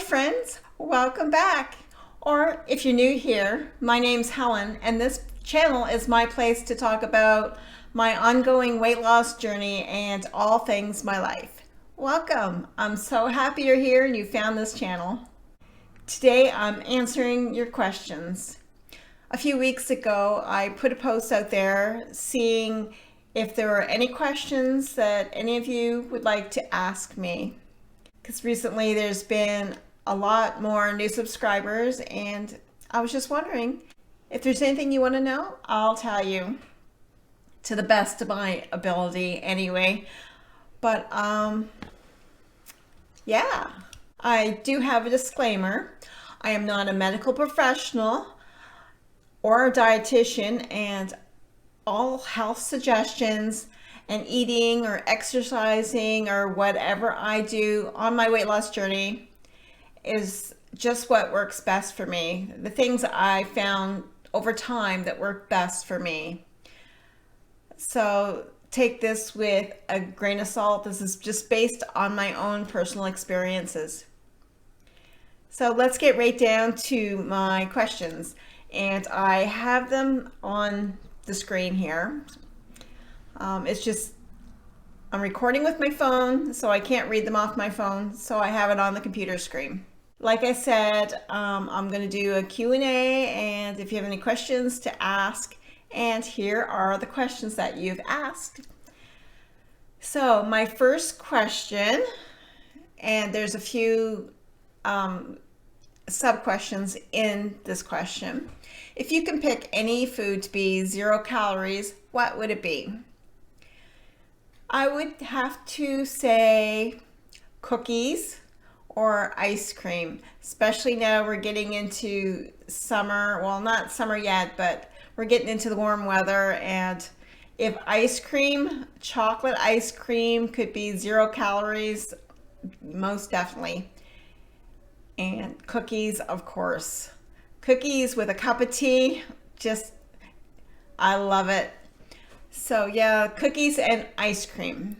friends, welcome back. Or if you're new here, my name's Helen and this channel is my place to talk about my ongoing weight loss journey and all things my life. Welcome. I'm so happy you're here and you found this channel. Today I'm answering your questions. A few weeks ago I put a post out there seeing if there were any questions that any of you would like to ask me. Because recently there's been a lot more new subscribers and I was just wondering if there's anything you want to know. I'll tell you to the best of my ability anyway. But yeah, I do have a disclaimer. I am not a medical professional or a dietitian, and all health suggestions and eating or exercising or whatever I do on my weight loss journey is just what works best for me. The things I found over time that work best for me. So take this with a grain of salt. This is just based on my own personal experiences. So let's get right down to my questions. And I have them on the screen here. It's just, I'm recording with my phone, so I can't read them off my phone, so I have it on the computer screen. Like I said, I'm going to do a Q&A, and if you have any questions to ask, and here are the questions that you've asked. So my first question, and there's a few sub-questions in this question. If you can pick any food to be 0 calories, what would it be? I would have to say cookies or ice cream, especially now we're getting into summer. Well, not summer yet, but we're getting into the warm weather, and if ice cream, chocolate ice cream could be 0 calories, most definitely. And cookies, of course. Cookies with a cup of tea, just, I love it. So yeah, cookies and ice cream.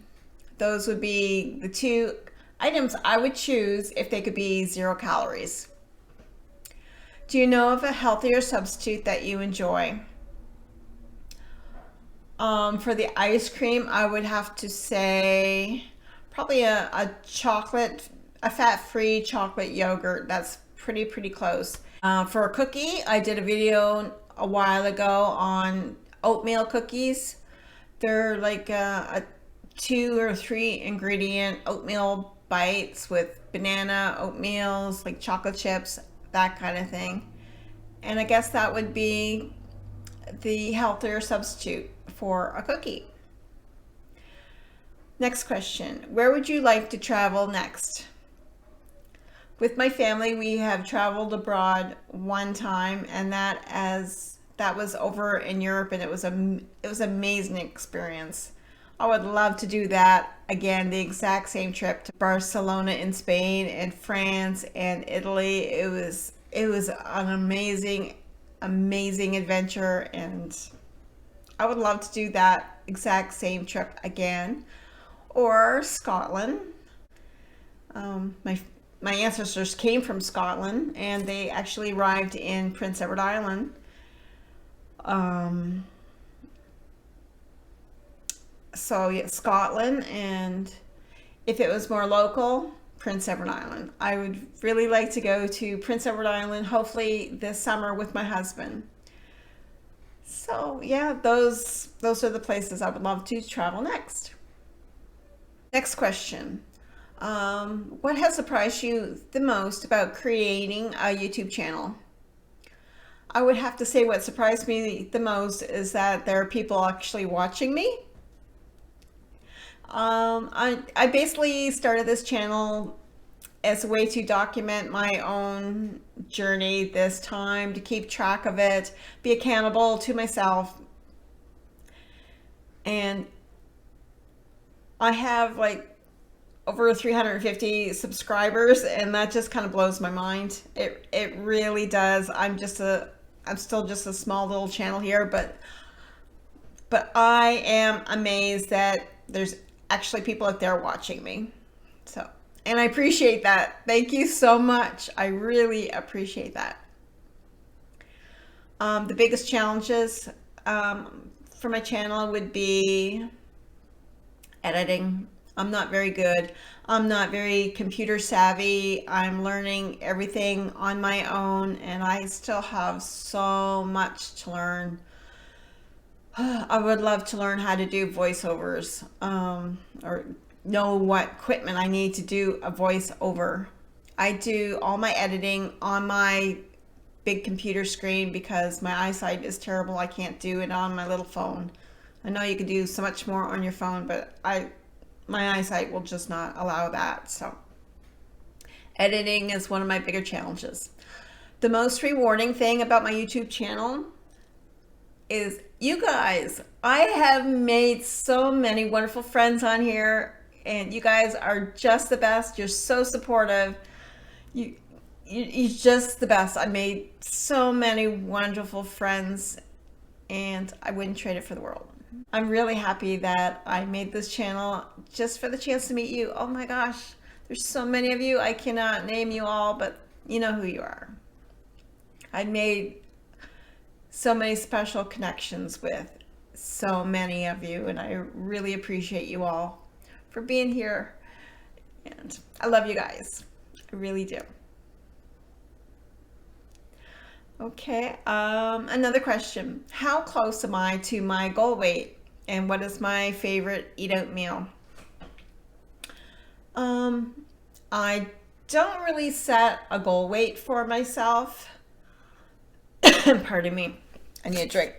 Those would be the two items I would choose if they could be 0 calories. Do you know of a healthier substitute that you enjoy? For the ice cream, I would have to say probably a fat-free chocolate yogurt. That's pretty close. For a cookie, I did a video a while ago on oatmeal cookies. They're like a 2 or 3 ingredient oatmeal bites with banana, oatmeals, like chocolate chips, that kind of thing. And I guess that would be the healthier substitute for a cookie. Next question. Where would you like to travel next? With my family, we have traveled abroad one time, and that was over in Europe, and it was an amazing experience. I would love to do that again, the exact same trip to Barcelona in Spain and France and Italy. It was an amazing adventure, and I would love to do that exact same trip again. Or Scotland. My ancestors came from Scotland, and they actually arrived in Prince Edward Island. So yeah, Scotland, and if it was more local, Prince Edward Island. I would really like to go to Prince Edward Island, hopefully this summer with my husband. So yeah, those are the places I would love to travel next. Next question. What has surprised you the most about creating a YouTube channel? I would have to say what surprised me the most is that there are people actually watching me. I basically started this channel as a way to document my own journey this time, to keep track of it, be accountable to myself. And I have like over 350 subscribers, and that just kind of blows my mind. It really does. I'm still just a small little channel here, but I am amazed that there's actually people out there watching me. So And I appreciate that. Thank you so much. I really appreciate that. The biggest challenges for my channel would be editing. I'm not very good. I'm not very computer savvy. I'm learning everything on my own, and I still have so much to learn. I would love to learn how to do voiceovers, or know what equipment I need to do a voiceover. I do all my editing on my big computer screen because my eyesight is terrible. I can't do it on my little phone. I know you can do so much more on your phone, but my eyesight will just not allow that. So editing is one of my bigger challenges. The most rewarding thing about my YouTube channel is you guys. I have made so many wonderful friends on here, and you guys are just the best. You're so supportive. You're just the best. I made so many wonderful friends, and I wouldn't trade it for the world. I'm really happy that I made this channel just for the chance to meet you. Oh my gosh, there's so many of you. I cannot name you all, but you know who you are. I made so many special connections with so many of you, and I really appreciate you all for being here. And I love you guys. I really do. Okay, another question. How close am I to my goal weight? And what is my favorite eat out meal? I don't really set a goal weight for myself. Pardon me. I need a drink.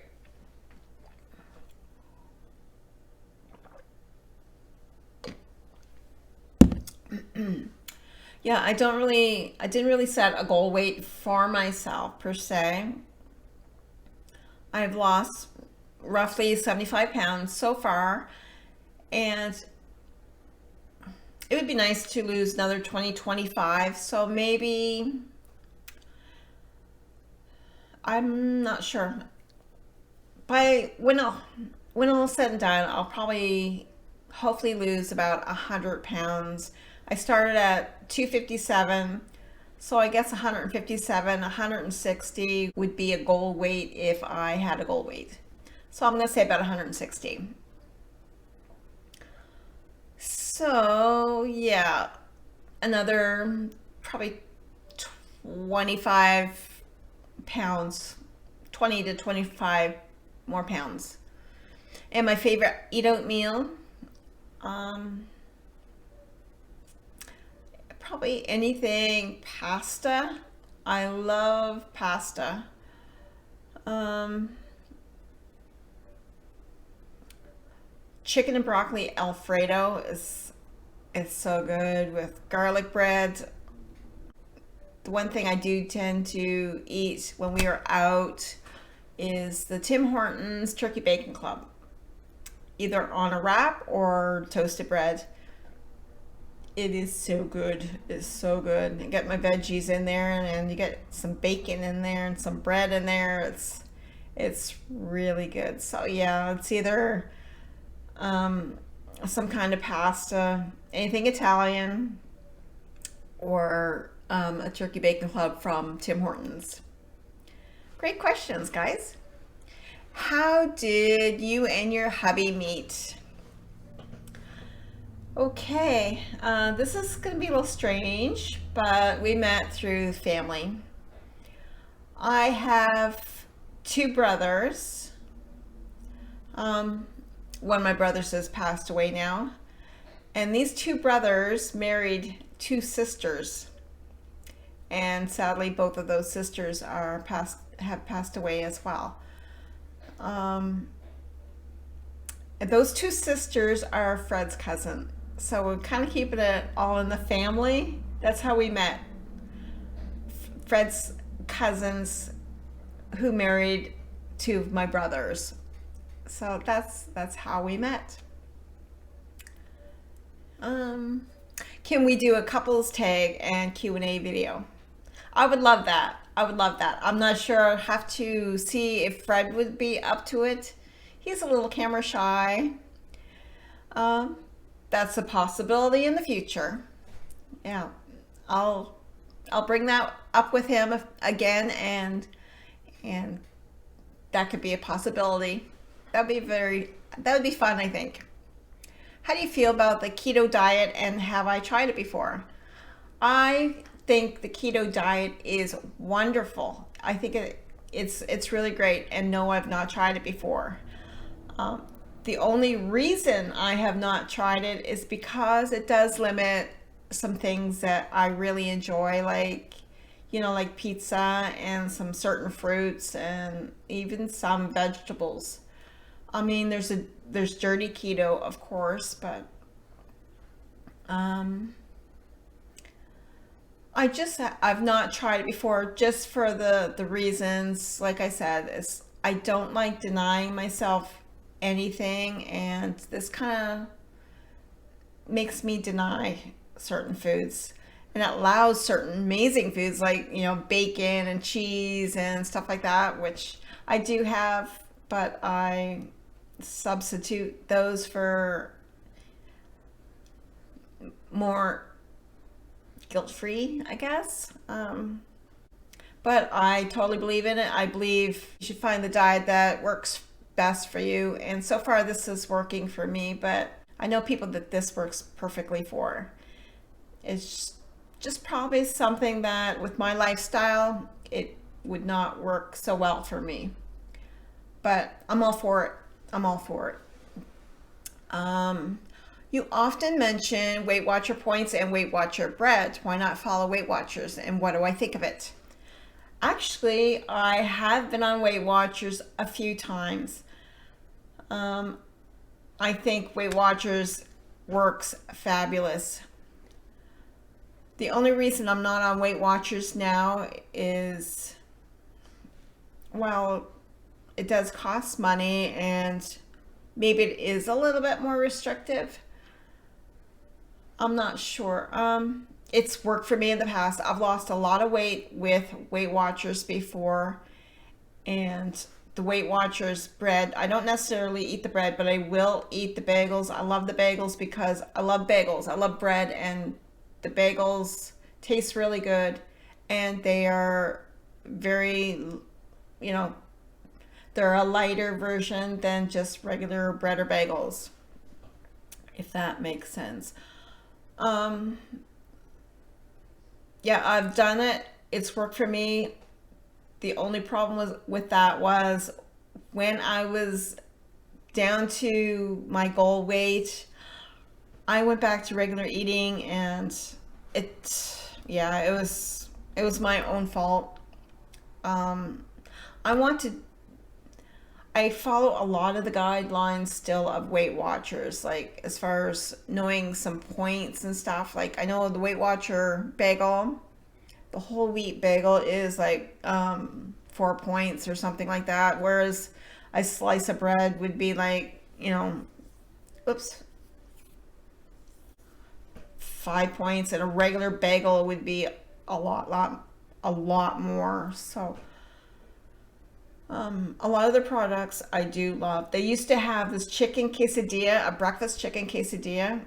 Yeah, I didn't really set a goal weight for myself per se. I've lost roughly 75 pounds so far, and it would be nice to lose another 20-25. So maybe, I'm not sure. When all said and done, I'll probably hopefully lose about 100 pounds. I started at 257, so I guess 157, 160 would be a goal weight if I had a goal weight. So I'm going to say about 160. So yeah, another probably 25 pounds, 20 to 25 more pounds. And my favorite eat out meal, probably anything pasta. I love pasta. Chicken and broccoli Alfredo is so good with garlic bread. The one thing I do tend to eat when we are out is the Tim Hortons Turkey Bacon Club, either on a wrap or toasted bread. It is so good. It's so good. You get my veggies in there, and you get some bacon in there and some bread in there. It's really good. So yeah, it's either some kind of pasta, anything Italian, or a turkey bacon club from Tim Hortons. Great questions, guys. How did you and your hubby meet? Okay, this is going to be a little strange, but we met through family. I have two brothers. One of my brothers has passed away now, and these two brothers married two sisters, and sadly both of those sisters have passed away as well. And those two sisters are Fred's cousin. So we're kind of keeping it all in the family. That's how we met. Fred's cousins who married two of my brothers. So that's how we met. Can we do a couples tag and Q&A video? I would love that. I would love that. I'm not sure. I'll have to see if Fred would be up to it. He's a little camera shy. That's a possibility in the future. Yeah, I'll I'll bring that up with him again, and that could be a possibility. That would be fun, I think. How do you feel about the keto diet, and have I tried it before? I think the keto diet is wonderful. I think it's really great, and no, I've not tried it before. Um, the only reason I have not tried it is because it does limit some things that I really enjoy, like, like pizza and some certain fruits and even some vegetables. I mean, there's dirty keto, of course, but um, I've not tried it before, just for the reasons, like I said, is I don't like denying myself anything, and this kind of makes me deny certain foods, and it allows certain amazing foods like, bacon and cheese and stuff like that, which I do have, but I substitute those for more guilt free, I guess. But I totally believe in it. I believe you should find the diet that works best for you. And so far, this is working for me, but I know people that this works perfectly for. It's just probably something that with my lifestyle, it would not work so well for me. But I'm all for it. I'm all for it. You often mention Weight Watcher points and Weight Watcher bread. Why not follow Weight Watchers? And what do I think of it? Actually, I have been on Weight Watchers a few times. Um, I think Weight Watchers works fabulous. The only reason I'm not on Weight Watchers now is, well, it does cost money, and maybe it is a little bit more restrictive. I'm not sure. It's worked for me in the past. I've lost a lot of weight with Weight Watchers before, and the Weight Watchers bread, I don't necessarily eat the bread, but I will eat the bagels. I love the bagels because I love bagels. I love bread, and the bagels taste really good, and they are very, you know, they're a lighter version than just regular bread or bagels, if that makes sense. Um, yeah, I've done it. It's worked for me. The only problem with that was when I was down to my goal weight, I went back to regular eating, and yeah, it was my own fault. Um, I want to I follow a lot of the guidelines still of Weight Watchers, like as far as knowing some points and stuff. Like I know the Weight Watcher bagel, the whole wheat bagel is like 4 points or something like that, whereas a slice of bread would be like, oops, 5 points, and a regular bagel would be a lot more. So a lot of the products I do love. They used to have this chicken quesadilla, a breakfast chicken quesadilla,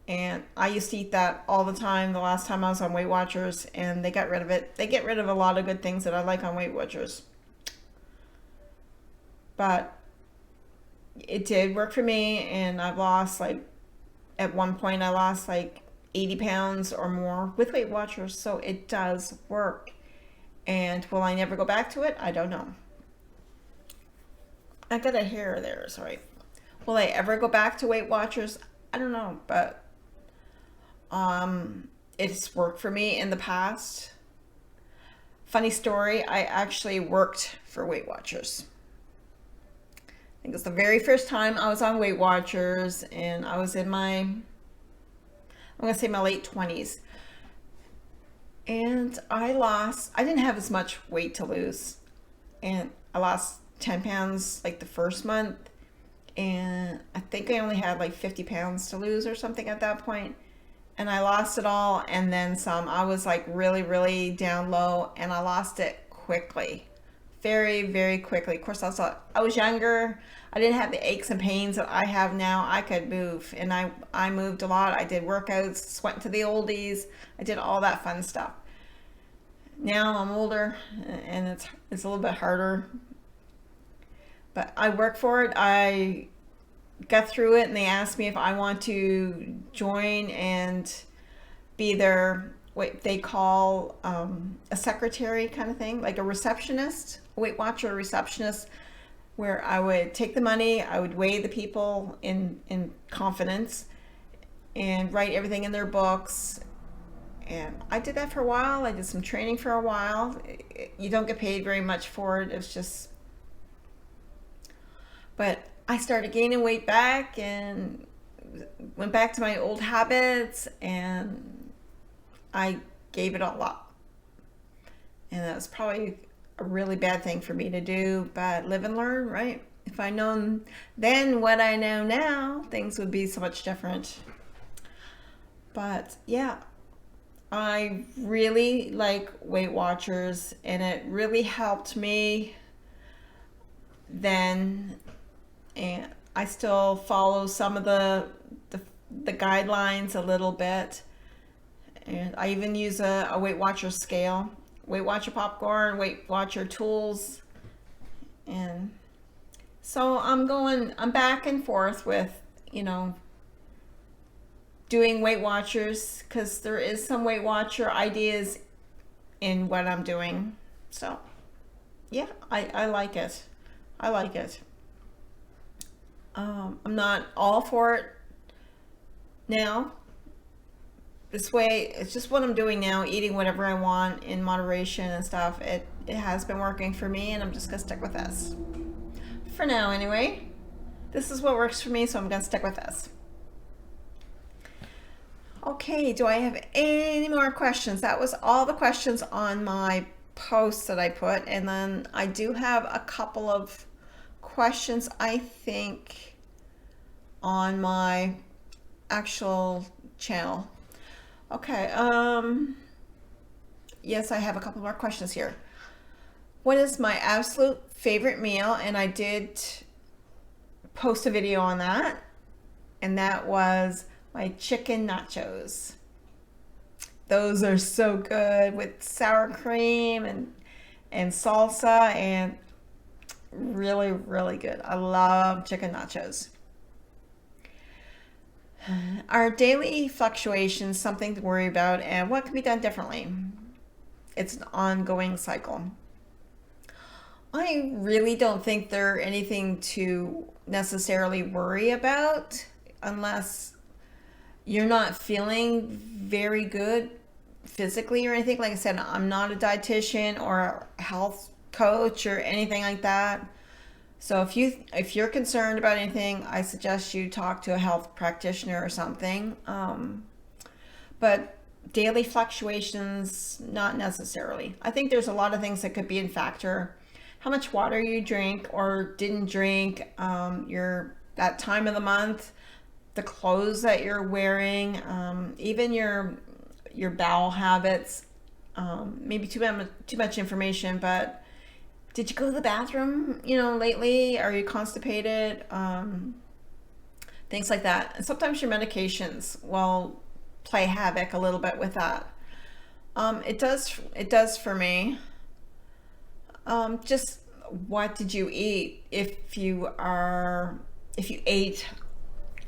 and I used to eat that all the time the last time I was on Weight Watchers, and they got rid of it. They get rid of a lot of good things that I like on Weight Watchers. But it did work for me, and I've lost like, at one point I lost like 80 pounds or more with Weight Watchers, so it does work. And will I never go back to it? I don't know. I got a hair there, sorry. Will I ever go back to Weight Watchers? I don't know, but it's worked for me in the past. Funny story, I actually worked for Weight Watchers. I think it's the very first time I was on Weight Watchers, and I was in I'm gonna say my late 20s. And I didn't have as much weight to lose. And I lost 10 pounds like the first month. And I think I only had like 50 pounds to lose or something at that point. And I lost it all and then some. I was like really, really down low, and I lost it quickly. Very, very quickly. Of course, I was younger. I didn't have the aches and pains that I have now. I could move, and I moved a lot. I did workouts, went to the oldies. I did all that fun stuff. Now I'm older, and it's a little bit harder, but I work for it. I got through it, and they asked me if I want to join and be their, what they call a secretary kind of thing, like a receptionist, a Weight Watcher receptionist, where I would take the money, I would weigh the people in confidence and write everything in their books. And I did that for a while. I did some training for a while. You don't get paid very much for it. It's just, but I started gaining weight back and went back to my old habits, and I gave it all up. And that was probably a really bad thing for me to do, but live and learn, right? If I known then what I know now, things would be so much different. But yeah, I really like Weight Watchers, and it really helped me then. And I still follow some of the guidelines a little bit. And I even use a Weight Watcher scale, Weight Watcher popcorn, Weight Watcher tools. And so I'm back and forth with, doing Weight Watchers, because there is some Weight Watcher ideas in what I'm doing. So yeah, I like it. I like it. I'm not all for it now. This way, it's just what I'm doing now, eating whatever I want in moderation and stuff. It has been working for me, and I'm just gonna stick with this for now anyway. This is what works for me, so I'm gonna stick with this. Okay, do I have any more questions? That was all the questions on my post that I put, and then I do have a couple of questions, I think, on my actual channel. Okay, yes, I have a couple more questions here. What is my absolute favorite meal? And I did post a video on that, and that was my chicken nachos. Those are so good with sour cream and salsa, and really, really good. I love chicken nachos. Are daily fluctuations something to worry about, and what can be done differently? It's an ongoing cycle. I really don't think they're anything to necessarily worry about unless you're not feeling very good physically or anything. Like I said, I'm not a dietitian or a health coach or anything like that. So if you're concerned about anything, I suggest you talk to a health practitioner or something. But daily fluctuations, not necessarily. I think there's a lot of things that could be in factor. How much water you drink or didn't drink, that time of the month, the clothes that you're wearing, even your bowel habits. Maybe too much information, but did you go to the bathroom, lately? Are you constipated? Things like that. And sometimes your medications will play havoc a little bit with that. It does for me. Just what did you eat? If you ate,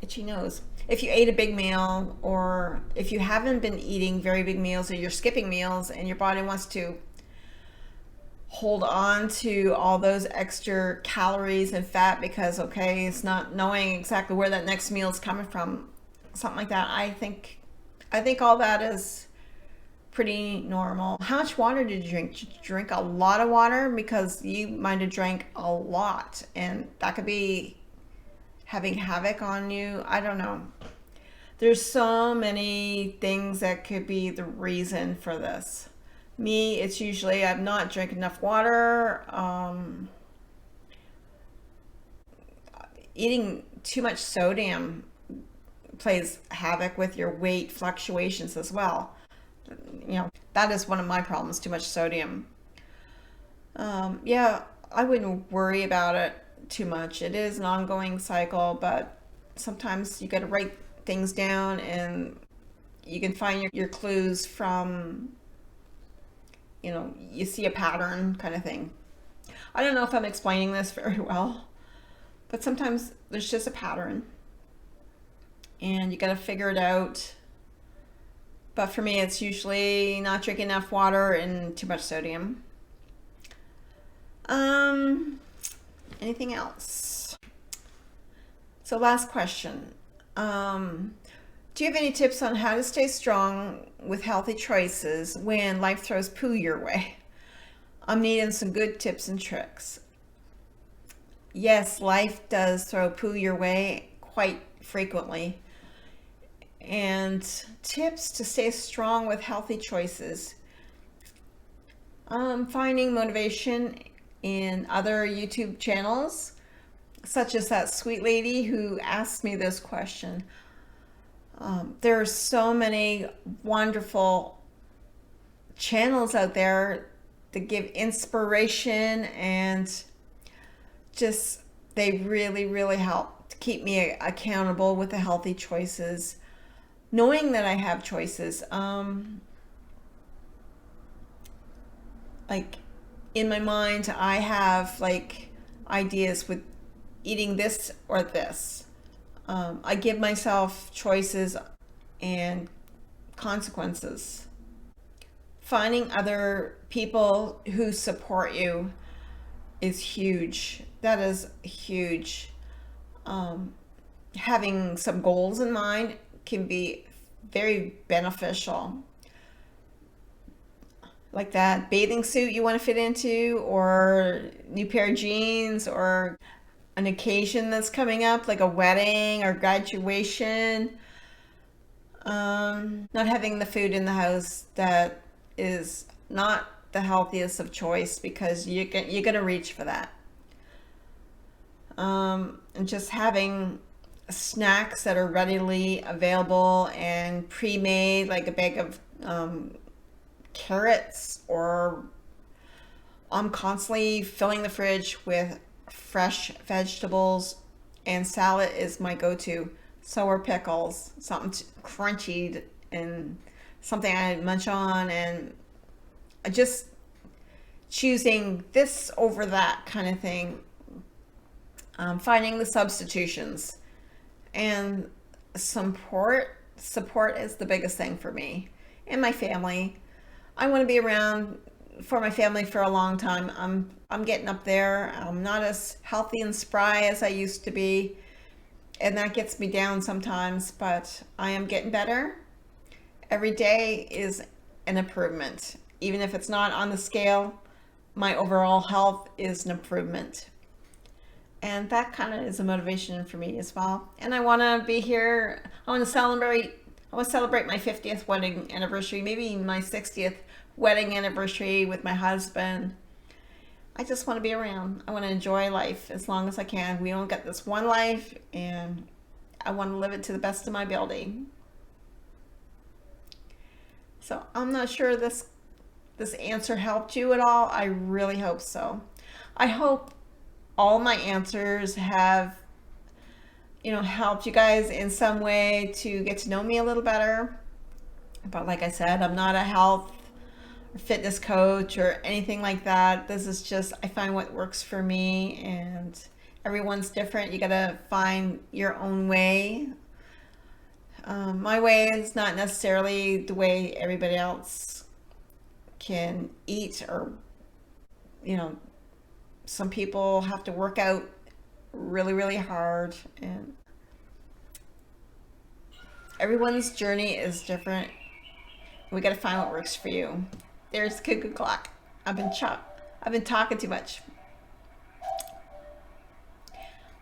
itchy nose. If you ate a big meal, or if you haven't been eating very big meals, or you're skipping meals and your body wants to hold on to all those extra calories and fat because, okay, it's not knowing exactly where that next meal is coming from, something like that. I think all that is pretty normal. How much water did you drink? Did you drink a lot of water? Because you might have drank a lot, and that could be having havoc on you. I don't know. There's so many things that could be the reason for this. Me, it's usually I've not drank enough water. Eating too much sodium plays havoc with your weight fluctuations as well. That is one of my problems, too much sodium. Yeah, I wouldn't worry about it. too much. It is an ongoing cycle, but sometimes you got to write things down and you can find your clues from, you see a pattern kind of thing. I don't know if I'm explaining this very well, but sometimes there's just a pattern and you got to figure it out. But for me, it's usually not drinking enough water and too much sodium. Anything else? So last question. Do you have any tips on how to stay strong with healthy choices when life throws poo your way? I'm needing some good tips and tricks. Yes, life does throw poo your way quite frequently. And tips to stay strong with healthy choices. Finding motivation in other YouTube channels, such as that sweet lady who asked me this question. There are so many wonderful channels out there that give inspiration, and just they really, really help to keep me accountable with the healthy choices, knowing that I have choices. Like in my mind, I have like ideas with eating this or this. I give myself choices and consequences. Finding other people who support you is huge. That is huge. Having some goals in mind can be very beneficial. Like that bathing suit you want to fit into, or new pair of jeans, or an occasion that's coming up, like a wedding or graduation. Not having the food in the house that is not the healthiest of choice, because you're going to reach for that. And just having snacks that are readily available and pre-made, like a bag of carrots, or I'm constantly filling the fridge with fresh vegetables, and salad is my go-to. So are pickles, something crunchy and something I munch on, and just choosing this over that kind of thing. Finding the substitutions, and support is the biggest thing for me and my family. I want to be around for my family for a long time. I'm getting up there. I'm not as healthy and spry as I used to be, and that gets me down sometimes, but I am getting better. Every day is an improvement. Even if it's not on the scale, my overall health is an improvement. And that kind of is a motivation for me as well. And I want to be here. I want to celebrate my 50th wedding anniversary, maybe my 60th wedding anniversary with my husband. I just want to be around. I want to enjoy life as long as I can. We only got this one life, and I want to live it to the best of my ability. So I'm not sure this answer helped you at all. I really hope so. I hope all my answers have, helped you guys in some way to get to know me a little better. But like I said, I'm not a health or fitness coach or anything like that. This is just, I find what works for me, and everyone's different. You got to find your own way. My way is not necessarily the way everybody else can eat, or, some people have to work out really, really hard, and everyone's journey is different. We got to find what works for you. There's cuckoo clock. I've been talking too much.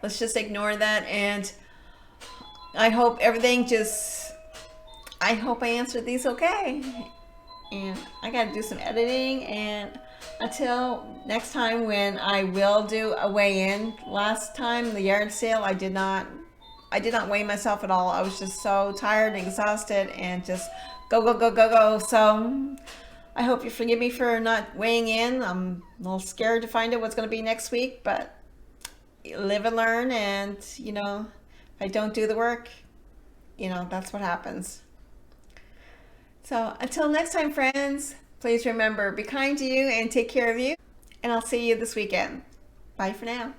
Let's just ignore that, and I hope I hope I answered these okay. And I got to do some editing, and until next time when I will do a weigh-in. Last time, the yard sale, I did not weigh myself at all. I was just so tired and exhausted, and just go. So I hope you forgive me for not weighing in. I'm a little scared to find out what's going to be next week, but live and learn, and if I don't do the work, that's what happens. So until next time, friends, please remember, be kind to you and take care of you, and I'll see you this weekend. Bye for now.